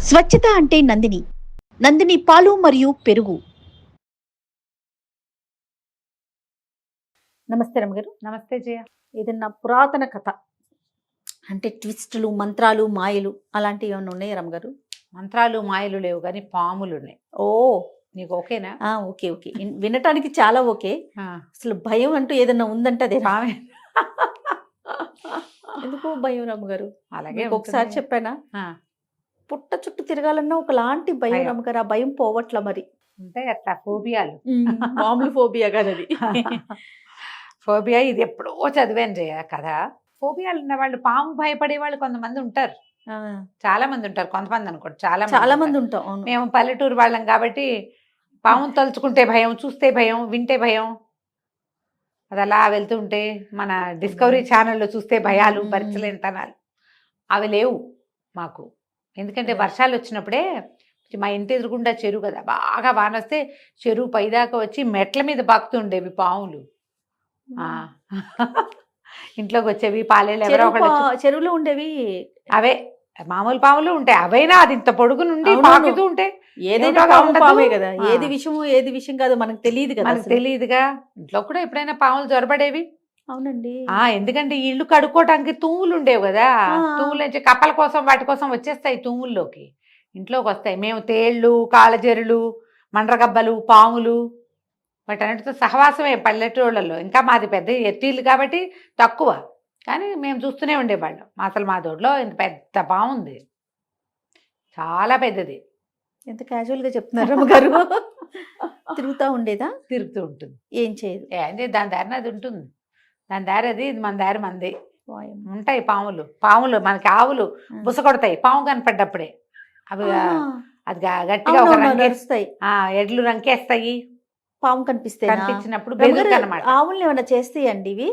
స్వచ్ఛత అంటే నందిని. నందిని పాలు మరియు పెరుగు. నమస్తే రమగారు. నమస్తే జయ. ఏదన్నా పురాతన కథ అంటే ట్విస్టులు, మంత్రాలు, మాయలు అలాంటివి ఏమైనా ఉన్నాయా రమగారు? మంత్రాలు మాయలు లేవు కానీ పాములు ఉన్నాయి. ఓ, నీకు ఓకేనా? ఓకే ఓకే, వినటానికి చాలా ఓకే. అసలు భయం అంటూ ఏదన్నా ఉందంటే అదే పామే. ఎందుకు భయం రమ్మగారు? అలాగే ఒకసారి చెప్పానా, పుట్ట చుట్టూ తిరగాలన్నా ఒకలాంటి భయం రమ్మగారు. ఆ భయం పోవట్ల మరి. ఉంటాయి అట్లా ఫోబియాలు. మామూలు ఫోబియా కాదు అది. ఫోబియా ఇది ఎప్పుడో చదివాను జయ కదా. ఫోబియాలు ఉన్న వాళ్ళు, పాము భయపడే వాళ్ళు కొంతమంది ఉంటారు, చాలా మంది ఉంటారు. కొంతమంది అనుకోండి, చాలా మంది ఉంటాం. మేము పల్లెటూరు వాళ్ళం కాబట్టి పామును తలుచుకుంటే భయం, చూస్తే భయం, వింటే భయం. అది అలా వెళ్తుంటే మన డిస్కవరీ ఛానల్లో చూస్తే భయాలు, భరించలేనితనాలు అవి లేవు మాకు. ఎందుకంటే వర్షాలు వచ్చినప్పుడే మా ఇంటి ఎదురుగుండా చెరువు కదా, బాగా వాన వస్తే చెరువు పైదాకా వచ్చి మెట్ల మీద బాకుతుండేవి పాములు. ఇంట్లోకి వచ్చేవి, పాలేళ్ళు ఎవరో ఒకళ్ళు చెరువులో ఉండేవి. అవే మామూలు పాములు ఉంటాయి, అవైనా అది ఇంత పొడుగు నుండి పాకుతూ ఉంటే ఏదైనా పామే కదా. ఏది విషయం ఏది విషయం కాదు మనకు తెలియదు కదా. మనకు తెలియదుగా. ఇంట్లో కూడా ఎప్పుడైనా పాములు జొరబడేవి. అవునండి. ఎందుకంటే ఇల్లు కడుక్కోవటానికి తూములు ఉండేవి కదా, తూములు నుంచి కప్పల కోసం వాటి కోసం వచ్చేస్తాయి, తూముల్లోకి ఇంట్లోకి వస్తాయి. మేము తేళ్ళు, కాళ్ళజెరులు, మండ్రగబ్బలు, పాములు వాటన్నిటితో సహవాసమే పల్లెటూళ్ళలో. ఇంకా మాది పెద్ద ఎత్తిళ్ళు కాబట్టి తక్కువ, కానీ మేము చూస్తూనే ఉండేవాళ్ళం. అసలు మా దొడ్లో ఇంత పెద్ద పాము ఉంది, చాలా పెద్దది. ఎంత క్యాజువల్గా చెప్తున్నారు అమ్మగారు. తిరుగుతూ ఉండేదా? తిరుగుతూ ఉంటుంది. ఏం చేయదు. అంటే దాని దారిన అది ఉంటుంది, దాని దారి అది, మన దారి మంది. ఉంటాయి పాములు. పాములు మనకి ఆవులు బుస కొడతాయి పాము కనపడ్డప్పుడే. అవి అది గట్టిగా నడుస్తాయి, ఎడ్లు రంకేస్తాయి పాము కనిపించినప్పుడు. ఆవుల్ని ఏమైనా చేస్తాయండి ఇవి?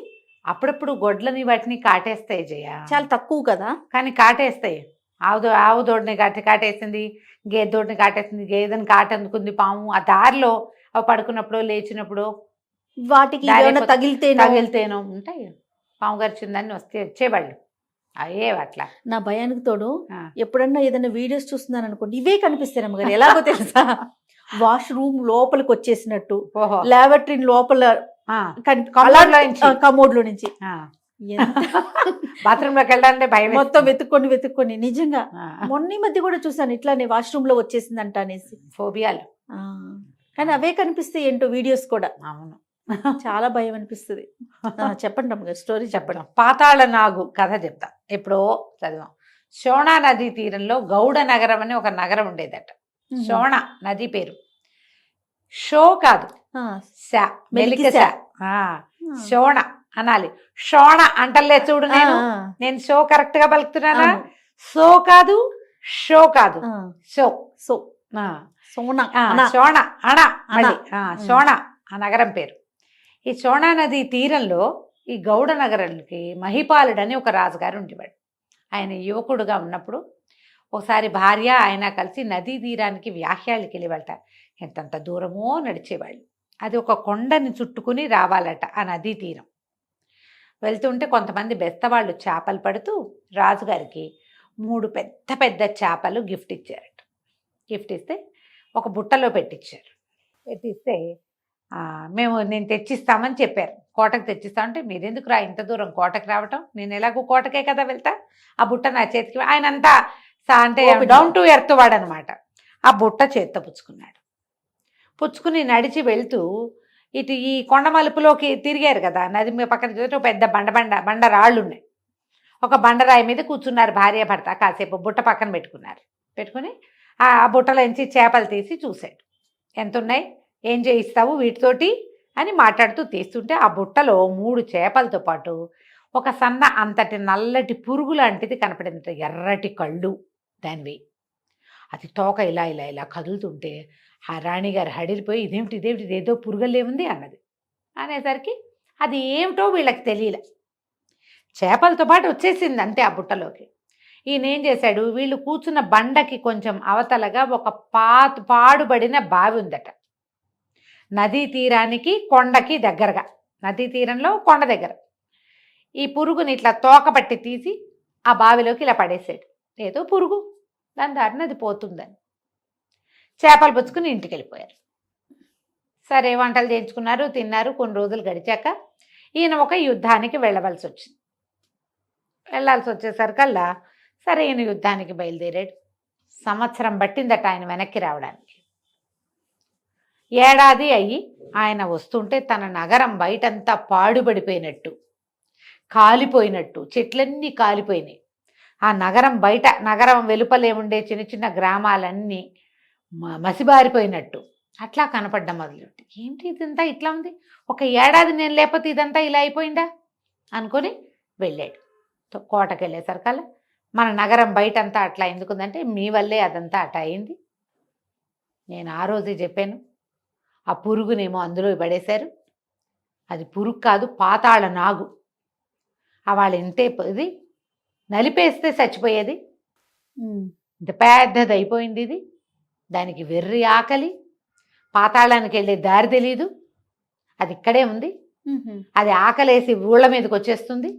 అప్పుడప్పుడు గొడ్లని వాటిని కాటేస్తాయి జయ. చాలా తక్కువ కదా, కానీ కాటేస్తాయి. ఆవు దోడిని కాటేసింది, గేదె దోడిని కాటేసింది, గేదెని కాటందుకుంది పాము. ఆ దారిలో అవి పడుకున్నప్పుడు, లేచినప్పుడు వాటికి తగిలితేనో ఉంటాయి. పాము గరిచిందని వచ్చేవాళ్ళు అయ్యే అట్లా. నా భయానికి తోడు ఎప్పుడన్నా ఏదైనా వీడియోస్ చూస్తున్నాను అనుకోండి, ఇవే కనిపిస్తాయి అమ్మగారు. ఎలాగో తెలుసా, వాష్రూమ్ లోపలికి వచ్చేసినట్టు, లాబరేటరీ లోపల కమోడ్ లో నుంచి బాత్రూమ్ లోకి వెళ్ళాలంటే భయం. మొత్తం వెతుక్కొని నిజంగా మొన్న మధ్య కూడా చూసాను ఇట్లానే వాష్రూమ్ లో వచ్చేసిందంట అనేసి. ఫోబియాలు. కానీ అవే కనిపిస్తాయి ఏంటో వీడియోస్ కూడా. అవును, చాలా భయం అనిపిస్తుంది. చెప్పండి అమ్మగారు, స్టోరీ చెప్పండి. పాతాళ నాగు కథ చెప్తా. ఎప్పుడో చదివాం. శోణా నదీ తీరంలో గౌడ నగరం అని ఒక నగరం ఉండేదట. శోణ నది పేరు. షో కాదు, శోణ అనాలి. షోణ అంటలే చూడు, నేను షో కరెక్ట్ గా పలుకుతున్నానా? సో కాదు, షో కాదు, షో. సో శోణ అణ మళ్ళీ శోణ ఆ నగరం పేరు. ఈ శోణా నది తీరంలో ఈ గౌడ నగరానికి మహిపాలుడని ఒక రాజుగారు ఉండేవాడు. ఆయన యువకుడుగా ఉన్నప్పుడు ఒకసారి భార్య ఆయన కలిసి నదీ తీరానికి వ్యాహ్యాలకి వెళ్ళేవాళ్ళట. ఎంతంత దూరమో నడిచేవాళ్ళు. అది ఒక కొండని చుట్టుకుని రావాలట ఆ నదీ తీరం. వెళ్తుంటే కొంతమంది బెస్తవాళ్ళు చేపలు పడుతూ రాజుగారికి 3 పెద్ద పెద్ద చేపలు గిఫ్ట్ ఇచ్చారట. గిఫ్ట్ ఇస్తే ఒక బుట్టలో పెట్టించారు. పెట్టిస్తే నేను తెచ్చిస్తామని చెప్పారు. కోటకు తెచ్చిస్తామంటే, మీరెందుకు రా ఇంత దూరం కోటకు రావటం, నేను ఎలాగో కోటకే కదా వెళ్తా, ఆ బుట్ట నా చేతికి. ఆయన అంతా అంటే డౌన్ టు ఎర్త్ వాడనమాట. ఆ బుట్ట చేత్తో పుచ్చుకుని నడిచి వెళ్తూ ఇటు ఈ కొండ మలుపులోకి తిరిగారు కదా, నది మీ పక్కన చూస్తే పెద్ద బండ రాళ్ళు ఉన్నాయి. ఒక బండరాయి మీద కూర్చున్నారు భార్య భర్త. కాసేపు బుట్ట పక్కన పెట్టుకుని ఆ బుట్టలోంచి చేపలు తీసి చూశాడు. ఎంత ఉన్నాయి, ఏం చేయిస్తావు వీటితోటి అని మాట్లాడుతూ తీస్తుంటే ఆ బుట్టలో 3 చేపలతో పాటు ఒక సన్న అంతటి నల్లటి పురుగు లాంటిది కనపడింది. ఎర్రటి కళ్ళు దానివి. అది తోక ఇలా ఇలా ఇలా కదులుతుంటే ఆ రాణిగారు హడిలిపోయి, ఇదేమిటి ఏదో పురుగలేముంది అన్నది. అనేసరికి అది ఏమిటో వీళ్ళకి తెలియలే, చేపలతో పాటు వచ్చేసింది అంతే ఆ బుట్టలోకి. ఈయన ఏం చేశాడు, వీళ్ళు కూర్చున్న బండకి కొంచెం అవతలగా ఒక పాడుబడిన బావి ఉందట. నదీ తీరానికి కొండకి దగ్గరగా, నదీ తీరంలో కొండ దగ్గర. ఈ పురుగుని ఇట్లా తోకబట్టి తీసి ఆ బావిలోకి ఇలా పడేసాడు. ఏదో పురుగు దాని దారిన అది పోతుందని చేపలు పుచ్చుకుని ఇంటికి వెళ్ళిపోయారు. సరే వంటలు చేయించుకున్నారు, తిన్నారు. కొన్ని రోజులు గడిచాక ఈయన ఒక యుద్ధానికి వెళ్ళవలసి వచ్చింది. వెళ్ళాల్సి వచ్చేసరికల్లా సరే ఈయన యుద్ధానికి బయలుదేరాడు. సంవత్సరం పట్టిందట ఆయన వెనక్కి రావడానికి. ఏడాది అయ్యి ఆయన వస్తుంటే తన నగరం బయటంతా పాడుపడిపోయినట్టు, కాలిపోయినట్టు, చెట్లన్నీ కాలిపోయినాయి. ఆ నగరం బయట, నగరం వెలుపలే ఉండే చిన్న చిన్న గ్రామాలన్నీ మసిబారిపోయినట్టు అట్లా కనపడ్డం మొదలెట్టి, ఏంటి ఇదంతా ఇట్లా ఉంది, ఒక ఏడాది నేను లేకపోతే ఇదంతా ఇలా అయిపోయిందా అనుకొని వెళ్ళాడు. కోటకి వెళ్ళేసరికల్లా మన నగరం బయటంతా అట్లా ఎందుకుందంటే మీ వల్లే అదంతా అట్లా అయింది. నేను ఆ రోజే చెప్పాను, ఆ పురుగునేమో అందులో పడేశారు. అది పురుగు కాదు, పాతాళ నాగు. వాళ్ళు ఇంతే ఇది నలిపేస్తే చచ్చిపోయేది. ఇంత పెద్దది అయిపోయింది ఇది. దానికి వెర్రి ఆకలి, పాతాళానికి వెళ్ళే దారి తెలీదు. అది ఇక్కడే ఉంది. అది ఆకలేసి ఊళ్ళ మీదకి వచ్చేస్తుంది.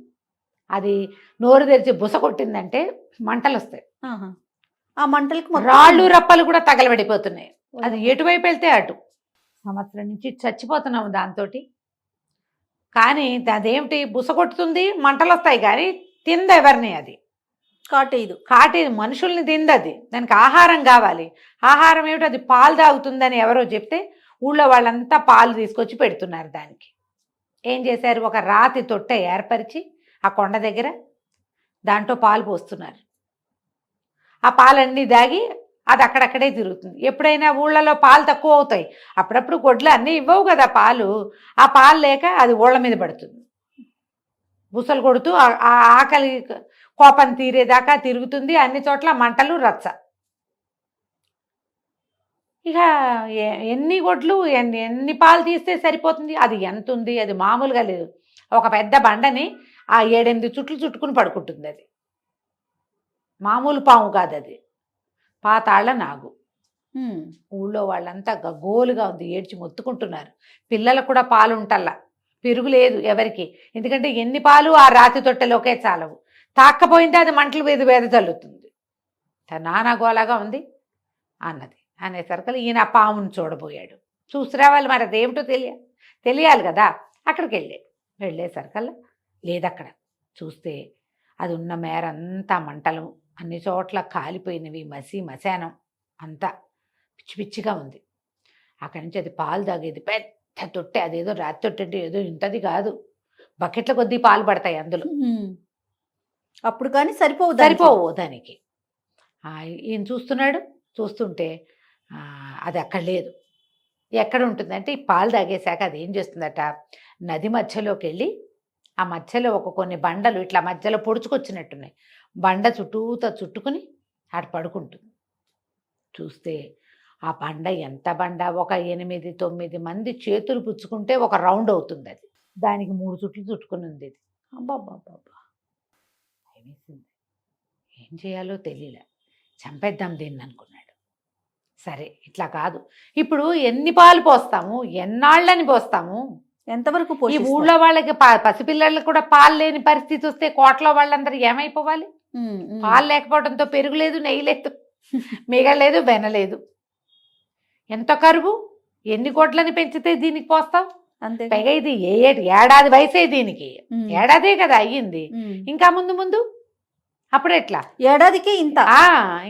అది నోరు తెరిచి బుస కొట్టిందంటే మంటలు వస్తాయి. ఆ మంటలకు రాళ్ళు రప్పలు కూడా తగలబడిపోతున్నాయి. అది ఎటువైపు వెళ్తే అటు. సంవత్సరం నుంచి చచ్చిపోతున్నాము దాంతో. కానీ అదేమిటి, బుస కొట్టుతుంది, మంటలు వస్తాయి, కానీ తింది ఎవరిని, అది కాటేది మనుషుల్ని తిందది. దానికి ఆహారం కావాలి. ఆహారం ఏమిటి, అది పాలు తాగుతుందని ఎవరో చెప్తే ఊళ్ళో వాళ్ళంతా పాలు తీసుకొచ్చి పెడుతున్నారు దానికి. ఏం చేశారు, ఒక రాతి తొట్టె ఏర్పరిచి ఆ కొండ దగ్గర దాంట్లో పాలు పోస్తున్నారు. ఆ పాలన్నీ దాగి అది అక్కడక్కడే తిరుగుతుంది. ఎప్పుడైనా ఊళ్ళలో పాలు తక్కువ అవుతాయి, అప్పుడప్పుడు గొడ్లు అన్నీ ఇవ్వవు కదా పాలు. ఆ పాలు లేక అది ఊళ్ళ మీద పడుతుంది. బుసలు కొడుతూ ఆ ఆకలి కోపం తీరేదాకా తిరుగుతుంది. అన్ని చోట్ల మంటలు, రచ్చ. ఇక ఎన్ని గొడ్లు ఎన్ని పాలు తీస్తే సరిపోతుంది, అది ఎంత ఉంది, అది మామూలుగా లేదు. ఒక పెద్ద బండని ఆ 7-8 చుట్లు చుట్టుకుని పడుకుంటుంది. అది మామూలు పాము కాదు, అది పాతాళ నాగు. ఊళ్ళో వాళ్ళంతా గగ్గోలుగా ఉంది, ఏడ్చి మొత్తుకుంటున్నారు. పిల్లలకు కూడా పాలు ఉంటల్లా, పెరుగు లేదు ఎవరికి. ఎందుకంటే ఎన్ని పాలు ఆ రాతి తొట్టెలోకే చాలవు. తాక్కపోయింటే అది మంటలు వేద చల్లుతుంది. నానా గోలాగా ఉంది అన్నది. అనేసరికి ఈయన పామును చూడబోయాడు. చూసిరావాలి, మరి అదేమిటో తెలియాలి కదా. అక్కడికి వెళ్ళేసరికల్లా లేదక్కడ. చూస్తే అది ఉన్న మేరంతా మంటలు, అన్ని చోట్ల కాలిపోయినవి, మశానం అంతా పిచ్చి పిచ్చిగా ఉంది. అక్కడి నుంచి అది పాలు తాగేది పెద్ద తొట్టె. అదేదో రాతి తొట్టె అంటే ఏదో ఇంతది కాదు, బకెట్ల కొద్దీ పాలు పడతాయి అందులో. అప్పుడు కానీ సరిపోవు దానికి. ఈయన చూస్తుంటే అది అక్కడ లేదు. ఎక్కడ ఉంటుందంటే ఈ పాలు తాగేశాక అది ఏం చేస్తుందట, నది మధ్యలోకి వెళ్ళి ఆ మధ్యలో కొన్ని బండలు ఇట్లా మధ్యలో పొడుచుకొచ్చినట్టున్నాయి. బండ చుట్టుకుని అటు పడుకుంటుంది. చూస్తే ఆ బండ ఎంత బండ, ఒక 8-9 మంది చేతులు పుచ్చుకుంటే ఒక రౌండ్ అవుతుంది. అది దానికి 3 చుట్లు చుట్టుకుని ఉంది. ఇది అబ్బాబ్బాబ్బా భయమేసింది. ఏం చేయాలో తెలియలే. చంపేద్దాం దీన్ని అనుకున్నాడు. సరే ఇట్లా కాదు, ఇప్పుడు ఎన్ని పాలు పోస్తాము, ఎన్నాళ్ళని పోస్తాము, ఎంతవరకు ఈ ఊళ్ళో వాళ్ళకి పసిపిల్లలకు కూడా పాలు లేని పరిస్థితి వస్తే కోటలో వాళ్ళందరూ ఏమైపోవాలి. పాలు లేకపోవడంతో పెరుగు లేదు, నెయ్యి లేదు, మిగలేదు, వెనలేదు. ఎంత కరువు, ఎన్ని కోట్లని పెంచితే దీనికి పోస్తావు. అంతే. పైగా ఇది ఏడాది వయసే దీనికి, ఏడాదే కదా అయ్యింది. ఇంకా ముందు అప్పుడు ఎట్లా, ఏడాదికి ఇంత,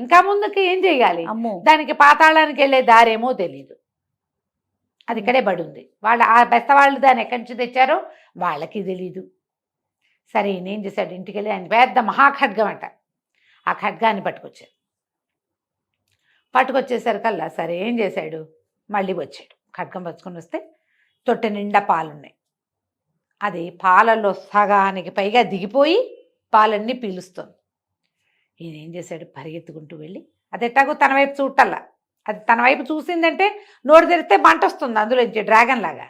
ఇంకా ముందుకి ఏం చెయ్యాలి. దానికి పాతాళానికి వెళ్ళే దారేమో తెలీదు. అది ఇక్కడే పడుంది. ఆ బెస్తవాళ్ళు దాన్ని ఎక్కడి నుంచి తెచ్చారో వాళ్ళకి తెలీదు. సరే నేం చేశాడు, ఇంటికి వెళ్ళి ఆయన పెద్ద మహాఖడ్గం అంట, ఆ ఖడ్గాన్ని పట్టుకొచ్చేసరికల్లా సరే ఏం చేశాడు, మళ్ళీ వచ్చాడు. ఖడ్గం పట్టుకొని వస్తే తొట్టె నిండా పాలున్నాయి. అది పాలలో సగానికి పైగా దిగిపోయి పాలన్నీ పీలుస్తుంది. ఈయన ఏం చేశాడు, పరిగెత్తుకుంటూ వెళ్ళి, అది ఎట్టాగో తన వైపు చూడటల్లా, అది తన వైపు చూసిందంటే నోరు తెరిస్తే మంట వస్తుంది అందులోంచి డ్రాగన్ లాగా.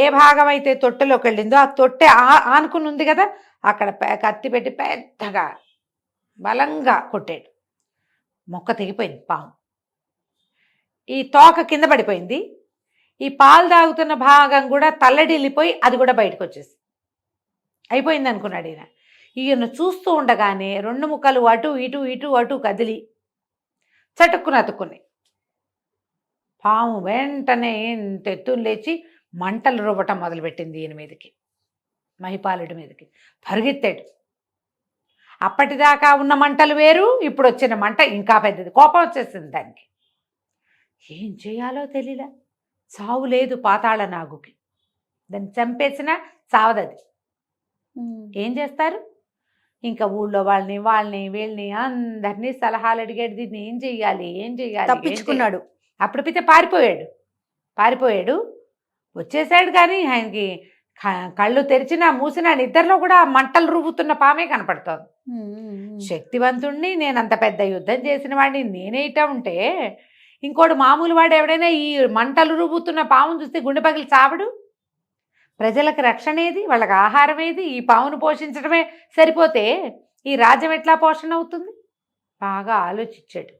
ఏ భాగం అయితే తొట్టెలోకి వెళ్ళిందో ఆ తొట్టె ఆనుకుని ఉంది కదా, అక్కడ కత్తి పెట్టి పెద్దగా బలంగా కొట్టాడు. మొక్క తెగిపోయింది పాము. ఈ తోక కింద పడిపోయింది. ఈ పాలు తాగుతున్న భాగం కూడా తల్లడిల్లిపోయి అది కూడా బయటకు వచ్చేసి అయిపోయింది అనుకున్నాడు ఈయన. ఈయన చూస్తూ ఉండగానే 2 ముక్కలు అటు ఇటు ఇటు అటు కదిలి చటుక్కున అతుక్కున్నాయి. పాము వెంటనే ఎత్తుని లేచి మంటలు రువ్వటం మొదలుపెట్టింది ఈయన మీదకి, మహిపాలుడి మీదకి పరిగెత్తాడు. అప్పటిదాకా ఉన్న మంటలు వేరు, ఇప్పుడు వచ్చిన మంట ఇంకా పెద్దది. కోపం వచ్చేసింది దానికి. ఏం చేయాలో తెలియలే. చావు లేదు పాతాళ నాగుకి, దాన్ని చంపేసినా చావదది. ఏం చేస్తారు? ఇంకా ఊళ్ళో వాళ్ళని వీళ్ళని అందరినీ సలహాలు అడిగాడు. దీన్ని ఏం చెయ్యాలి తప్పించుకున్నాడు. అప్పుడు పితే పారిపోయాడు. వచ్చేసాడు. కానీ ఆయనకి కళ్ళు తెరిచినా మూసినా నిద్రలో కూడా మంటలు రువ్వుతున్న పామే కనపడుతోంది. శక్తివంతుణ్ణి, నేను అంత పెద్ద యుద్ధం చేసిన వాడిని నేనేట ఉంటే ఇంకోటి మామూలు వాడు ఎవడైనా ఈ మంటలు రువ్వుతున్న పామును చూస్తే గుండె పగిలి చావడు. ప్రజలకు రక్షణ ఏది, వాళ్ళకి ఆహారం ఏది? ఈ పామును పోషించడమే సరిపోతే ఈ రాజ్యం ఎట్లా పోషణ అవుతుంది? బాగా ఆలోచించాడు.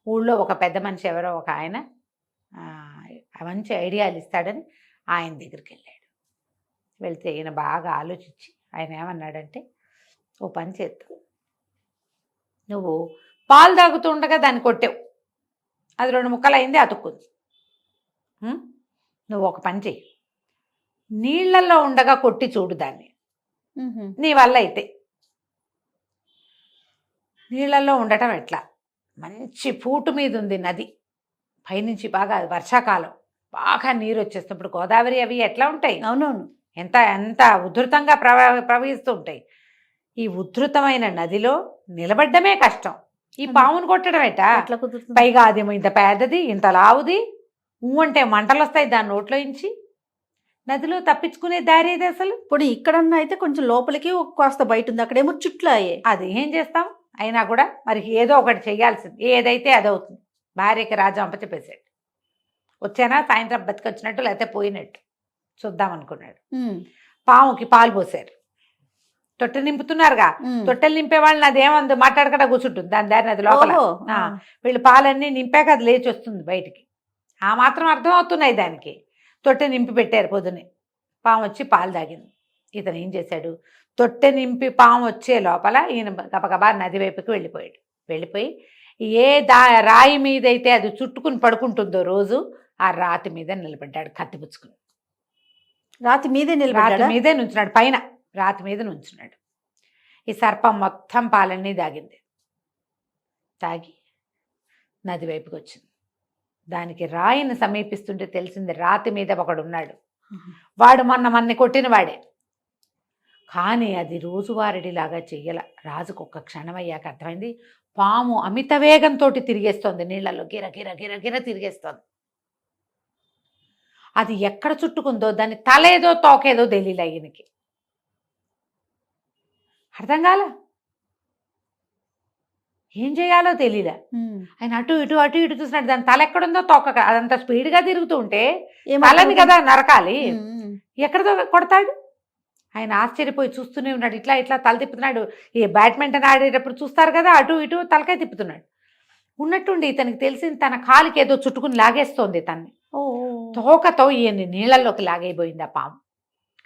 ఊళ్ళో ఒక పెద్ద మనిషి ఎవరో ఒక ఆయన మంచి ఐడియాలు ఇస్తాడని ఆయన దగ్గరికి వెళ్ళాడు. వెళ్తే ఈయన బాగా ఆలోచించి ఆయన ఏమన్నాడంటే, ఓ పని చేద్దాం, నువ్వు పాలు తాగుతూ ఉండగా దాన్ని కొట్టావు, అది 2 ముక్కలు అయింది, అతుక్కుంది. నువ్వు ఒక పని చెయ్యి, నీళ్లలో ఉండగా కొట్టి చూడు దాన్ని, నీ వల్ల అయితే. నీళ్లలో ఉండటం ఎట్లా? మంచి పూటు మీద ఉంది నది, పైనుంచి బాగా వర్షాకాలం, బాగా నీరు వచ్చేస్తున్నప్పుడు గోదావరి అవి ఎట్లా ఉంటాయి? అవునవును, ఎంత ఉధృతంగా ప్రవహిస్తూ ఉంటాయి. ఈ ఉధృతమైన నదిలో నిలబడ్డమే కష్టం, ఈ పామును కొట్టడం ఎట్టా? పైగా అదేమో ఇంత పెద్దది, ఇంత లావుది, అంటే మంటలు వస్తాయి దాని నోట్లో నుంచి. నదిలో తప్పించుకునే దారి ఏది అసలు? ఇప్పుడు ఇక్కడన్నా అయితే కొంచెం లోపలికి కాస్త బయట ఉంది, అక్కడేమో చుట్లు అయ్యాయి. అది ఏం చేస్తాం? అయినా కూడా మరి ఏదో ఒకటి చెయ్యాల్సింది, ఏదైతే అదవుతుంది. భార్యకి రాజు అప్పచెప్పేసాడు. వచ్చానా సాయంత్రం బతికొచ్చినట్టు లేకపోతే పోయినట్టు చూద్దాం అనుకున్నాడు. పాముకి పాలు పోసారు, తొట్టె నింపుతున్నారుగా. తొట్టెలు నింపే వాళ్ళని అదేమంది మాట్లాడకుండా కూర్చుంటుంది దాని దారిని, అది లోపల. వీళ్ళు పాలన్నీ నింపాక అది లేచి వస్తుంది బయటికి. ఆ మాత్రం అర్థం అవుతున్నాయి దానికి. తొట్టె నింపి పెట్టారు పొద్దునే, పాము వచ్చి పాలు తాగింది. ఇతను ఏం చేశాడు, తొట్టె నింపి పాము వచ్చే లోపల ఈయన గబగబా నది వైపుకి వెళ్ళిపోయి ఏ రాయి మీద అయితే అది చుట్టుకుని పడుకుంటుందో రోజు, ఆ రాతి మీద నిలబడ్డాడు కత్తిపుచ్చుకుని. రాతి మీదే నుంచున్నాడు, పైన రాతి మీద నుంచున్నాడు. ఈ సర్పం మొత్తం పాలన్నీ తాగి నది వైపుకి వచ్చింది. దానికి రాయిని సమీపిస్తుంటే తెలిసింది రాతి మీద ఒకడున్నాడు. వాడు మన్ని కొట్టిన వాడే, కానీ అది రోజువారీలాగా చెయ్యాల. రాజుకు ఒక్క క్షణం అయ్యాక అర్థమైంది, పాము అమిత వేగంతో తిరిగేస్తోంది, నీళ్లలో గిర గిర గిర గిర తిరిగేస్తోంది. అది ఎక్కడ చుట్టుకుందో దాని తలేదో తోకేదో తెలియలే ఈయనకి, అర్థం కాల, ఏం చేయాలో తెలియలే. ఆయన అటు ఇటు చూసినాడు, దాని తల ఎక్కడుందో తోక, అదంతా స్పీడ్గా తిరుగుతూ ఉంటే తలని కదా నరకాలి, ఎక్కడితో కొడతాడు? ఆయన ఆశ్చర్యపోయి చూస్తూనే ఉన్నాడు. ఇట్లా తల తిప్పుతున్నాడు. ఈ బ్యాడ్మింటన్ ఆడేటప్పుడు చూస్తారు కదా, అటు ఇటు తలకాయ తిప్పుతున్నాడు. ఉన్నట్టుండి ఇతనికి తెలిసింది, తన కాలికి ఏదో చుట్టుకుని లాగేస్తోంది తన్ని. తోకతో ఈయన్ని నీళ్ళల్లోకి లాగైపోయింది ఆ పాము.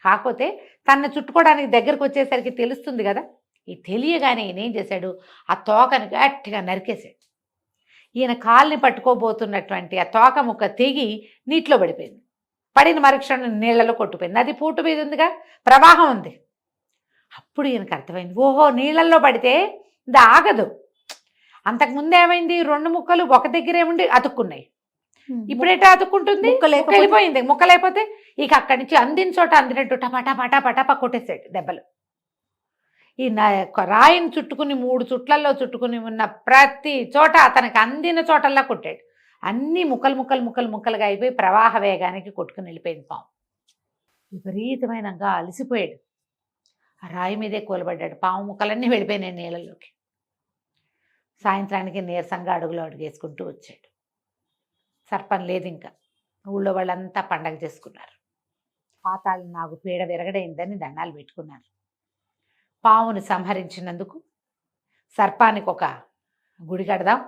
కాకపోతే తనని చుట్టుకోవడానికి దగ్గరకు వచ్చేసరికి తెలుస్తుంది కదా. ఈ తెలియగానే ఈయన ఏం చేశాడు, ఆ తోకని గట్టిగా నరికేశాడు. ఈయన కాల్ని పట్టుకోబోతున్నటువంటి ఆ తోక ముక్క తెగి నీటిలో పడిపోయింది. పడిన మరుక్షణం నీళ్లలో కొట్టుపోయింది. నది పూట మీద ఉందిగా, ప్రవాహం ఉంది. అప్పుడు ఈయనకు అర్థమైంది, ఓహో నీళ్ళల్లో పడితే ఇది ఆగదు. అంతకుముందు ఏమైంది, 2 ముక్కలు ఒక దగ్గరే ఉండి అతుక్కున్నాయి. ఇప్పుడేటా అతుక్కుంటుంది, వెళ్ళిపోయింది. ముక్కలైపోతే ఇక అక్కడి నుంచి అందిన చోట అందినట్టు టపా కొట్టేసాడు దెబ్బలు. ఈ రాయిని చుట్టుకుని 3 చుట్లలో చుట్టుకుని ఉన్న ప్రతి చోట అతనికి అందిన చోటల్లా కొట్టాడు. అన్నీ ముక్కలుగా అయిపోయి ప్రవాహ వేగానికి కొట్టుకుని వెళ్ళిపోయింది పాము. విపరీతమైనగా అలసిపోయాడు, ఆ రాయి మీదే కూలబడ్డాడు. పాము ముక్కలన్నీ వెళ్ళిపోయినాయి నీళ్ళలోకి. సాయంత్రానికి నీరసంగా అడుగేసుకుంటూ వచ్చాడు. సర్పం లేదు ఇంకా. ఊళ్ళో వాళ్ళంతా పండగ చేసుకున్నారు. పాతాళ నాగు పీడ విరగడైందని దండాలు పెట్టుకున్నారు. పాముని సంహరించినందుకు సర్పానికి ఒక గుడి కడదాం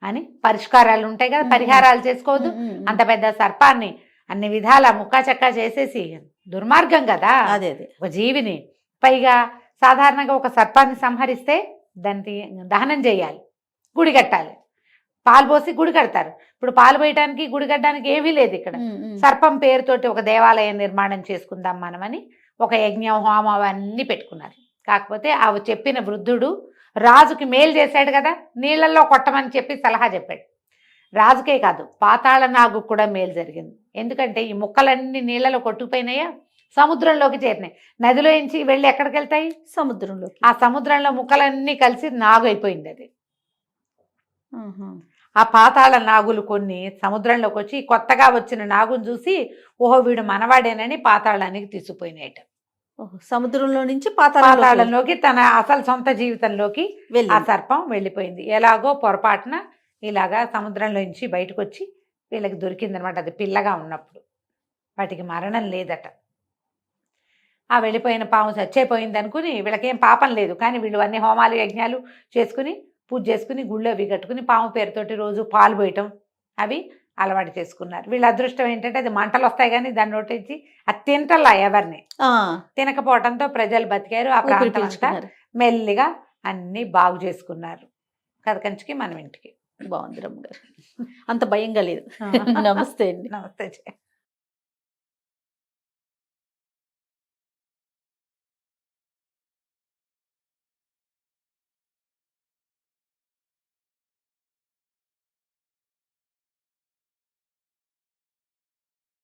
అని పరిష్కారాలు ఉంటాయి కదా, పరిహారాలు చేసుకోవద్దు. అంత పెద్ద సర్పాన్ని అన్ని విధాల ముక్కా చక్కా చేసేసి దుర్మార్గం కదా. అదే ఒక జీవిని, పైగా సాధారణంగా ఒక సర్పాన్ని సంహరిస్తే దాన్ని దహనం చేయాలి, గుడి కట్టాలి, పాలు పోసి గుడి కడతారు. ఇప్పుడు పాలు పోయటానికి గుడి కట్టడానికి ఏమీ లేదు ఇక్కడ. సర్పం పేరుతోటి ఒక దేవాలయం నిర్మాణం చేసుకుందాం మనమని ఒక యజ్ఞం హోమం అవన్నీ పెట్టుకున్నారు. కాకపోతే అవి చెప్పిన వృద్ధుడు రాజుకి మేలు చేశాడు కదా, నీళ్ళల్లో కొట్టమని చెప్పి సలహా చెప్పాడు. రాజుకే కాదు పాతాళ నాగు కూడా మేలు జరిగింది. ఎందుకంటే ఈ ముక్కలన్నీ నీళ్ళలో కొట్టుకుపోయినాయా, సముద్రంలోకి చేరినాయి. నదిలో నుంచి వెళ్ళి ఎక్కడికి వెళ్తాయి, సముద్రంలో. ఆ సముద్రంలో ముక్కలన్నీ కలిసి నాగు అయిపోయింది అది. ఆ పాతాళ నాగులు కొన్ని సముద్రంలోకి వచ్చి కొత్తగా వచ్చిన నాగును చూసి ఓహో వీడు మనవాడేనని పాతాళానికి తీసుకుపోయినాయట. సముద్రంలో నుంచి పాతాళంలోకి తన అసలు సొంత జీవితంలోకి ఆ సర్పం వెళ్ళిపోయింది. ఎలాగో పొరపాటున ఇలాగా సముద్రంలో నుంచి బయటకు వచ్చి వీళ్ళకి దొరికిందనమాట. అది పిల్లగా ఉన్నప్పుడు. వాటికి మరణం లేదట. ఆ వెళ్ళిపోయిన పాము చచ్చిపోయింది అనుకుని వీళ్ళకేం పాపం లేదు, కానీ వీళ్ళు అన్ని హోమాలు యజ్ఞాలు చేసుకుని పూజ చేసుకుని గుళ్ళు అవి కట్టుకుని పాము పేరుతోటి రోజు పాలు పోయటం అవి అలవాటు చేసుకున్నారు. వీళ్ళ అదృష్టం ఏంటంటే అది మంటలు వస్తాయి కానీ దాన్ని నోటించి అది తింటల్లా ఎవరిని తినకపోవడంతో ప్రజలు బతికారు. ఆ ప్రాంతం అంతా మెల్లిగా అన్ని బాగు చేసుకున్నారు. కథకంచికి మనం ఇంటికి. బాగుంది రమ్మ గారు, అంత భయంగా లేదు. నమస్తే అండి. నమస్తే.